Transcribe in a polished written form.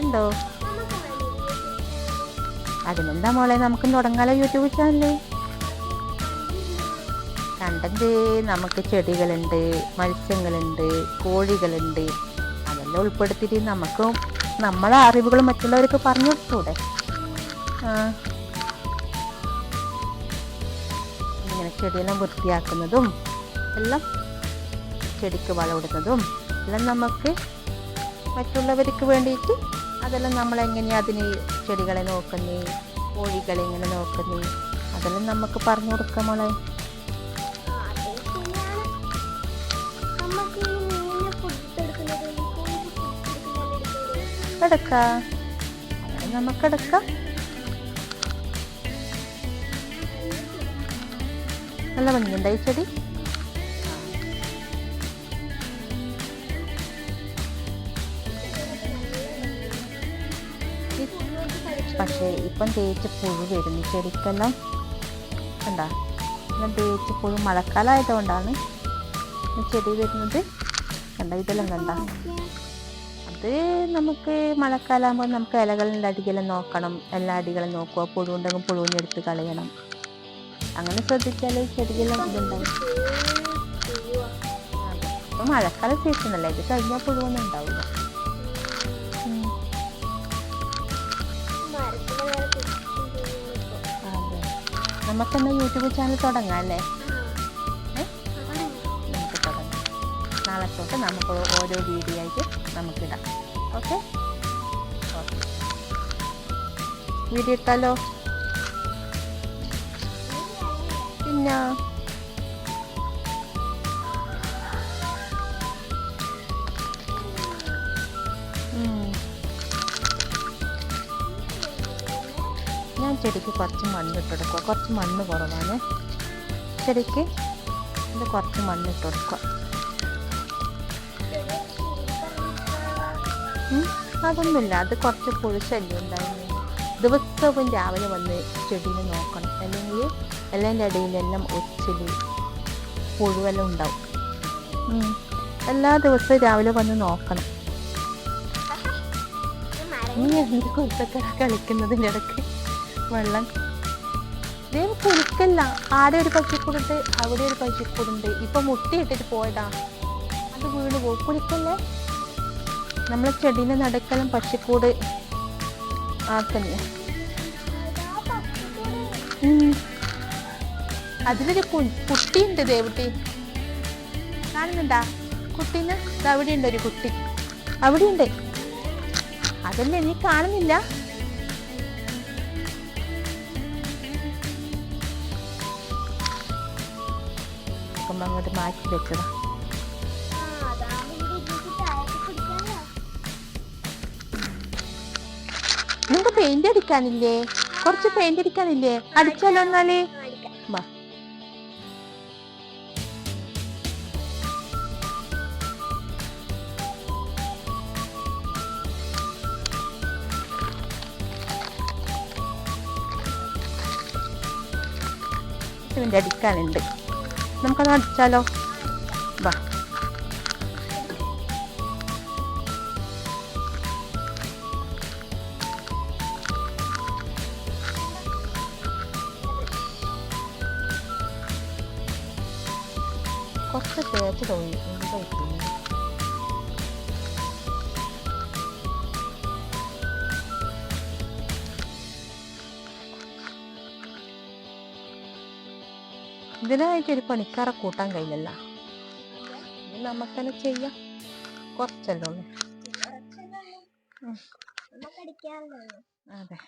എന്തോ അതിനെന്താ മോളെ, നമുക്ക് തുടങ്ങാലോ യൂട്യൂബ് ചാനല്. കണ്ടന്റ് നമുക്ക് ചെടികളുണ്ട്, മത്സ്യങ്ങളുണ്ട്, കോഴികളുണ്ട്, അതെല്ലാം ഉൾപ്പെടുത്തിയിട്ട് നമുക്ക് നമ്മളെ അറിവുകൾ മറ്റുള്ളവർക്ക് പറഞ്ഞു കൊടുത്തൂടെ. ഇങ്ങനെ ചെടിയെല്ലാം വൃത്തിയാക്കുന്നതും എല്ലാം ചെടിക്ക് വളമിടുന്നതും എല്ലാം നമുക്ക് മറ്റുള്ളവർക്ക് വേണ്ടിയിട്ട് അതെല്ലാം നമ്മളെങ്ങനെയാണ് അതിന് ചെടികളെ നോക്കുന്നേ, കോഴികളെ എങ്ങനെ നോക്കുന്നേ, അതെല്ലാം നമുക്ക് പറഞ്ഞു കൊടുക്കാം മോളെ. എടുക്കാം, അങ്ങനെ നമുക്കെടുക്കാം. നല്ല ഭംഗിയുണ്ടായി ചെടി. പക്ഷേ ഇപ്പം തേച്ച് പുഴു വരുന്നു ചെടിക്കെല്ലാം. കണ്ടാ, ഇപ്പം തേച്ച് പുഴു മഴക്കാലമായതുകൊണ്ടാണ് ചെടി വരുന്നത്. കണ്ട, ഇതെല്ലാം കണ്ട. അത് നമുക്ക് മഴക്കാലമാകുമ്പോൾ നമുക്ക് ഇലകളുടെ അടികളെല്ലാം നോക്കണം. എല്ലാ അടികളും നോക്കുക, പുഴു ഉണ്ടെങ്കിൽ പുഴുവിനെടുത്ത് കളയണം. അങ്ങനെ ശ്രദ്ധിച്ചാൽ ചെടിയെല്ലാം ഇതുണ്ടാവും. ഇപ്പം മഴക്കാല സീസണല്ല, ഇത് കഴിഞ്ഞാൽ പുഴുവൊന്നും ഉണ്ടാവില്ല. നമുക്കെന്നാ യൂട്യൂബ് ചാനൽ തുടങ്ങാം അല്ലേ? നമുക്ക് തുടങ്ങാം. നാളെ തൊട്ട് നമുക്ക് ഓരോ വീഡിയോ ആയിട്ട് നമുക്കിടാം. Okay, video ഇട്ടാലോ? പിന്നെ ഞാൻ ചെടിക്ക് കുറച്ച് മണ്ണിട്ട് കൊടുക്കുക. കുറച്ച് മണ്ണ് കുറവാണ് ചെടിക്ക്, ഇത് കുറച്ച് മണ്ണിട്ട് കൊടുക്കുക. അതൊന്നുമില്ല, അത് കുറച്ച് പുഴുശല്യം ഉണ്ടായിരുന്നു. ദിവസവും രാവിലെ വന്ന് ചെടീനെ നോക്കണം, അല്ലെങ്കിൽ എല്ലാൻ്റെ ഇടയിലെല്ലാം ഒച്ചിൽ പുഴുവെല്ലാം ഉണ്ടാവും. എല്ലാ ദിവസവും രാവിലെ വന്ന് നോക്കണം. നീ എന്ത് കുരുത്തൊക്കെ കളിക്കുന്നതിൻ്റെ ഇടയ്ക്ക് വെള്ളം ദൈവം കുലുക്കല്ല. ആടെ ഒരു പശുക്കൂടുണ്ട്, അവിടെ ഒരു പശുക്കൂടുണ്ട്. ഇപ്പം മുട്ടിയിട്ടിട്ട് പോയതാ, അത് വീണ് പോകും. കുലുക്കല്ലേ? നമ്മളെ ചെടീൻ്റെ നടുക്കെല്ലാം പശുക്കൂട് ആക്കല്ലേ. അതിലൊരു കുട്ടിയുണ്ട് ദേവുട്ടി, കാണുന്നുണ്ടാ കുട്ടീനെ? അവിടെയുണ്ട് ഒരു കുട്ടി, അവിടെയുണ്ട്. അതല്ലേ നീ കാണുന്നില്ല? അങ്ങോട്ട് മാറ്റി വെച്ചതാ. നിങ്ങൾക്ക് പെയിന്റ് അടിക്കാനില്ലേ? കുറച്ച് പെയിന്റ് അടിക്കാനില്ലേ? അടിച്ചാലോ എന്നാല്? വാ, പെയിന്റ് അടിക്കാനുണ്ട്, നമുക്കത് അടിച്ചാലോ? വാ, കുറച്ച് തേച്ച് തോന്നിക്കുന്നു. ഇതിനായിട്ട് ഒരു പണിക്കാരെ കൂട്ടാൻ കഴിയില്ല, നമുക്കെന്നെ ചെയ്യാം. കുറച്ചല്ലോ ഉള്ളൂ. അതെ.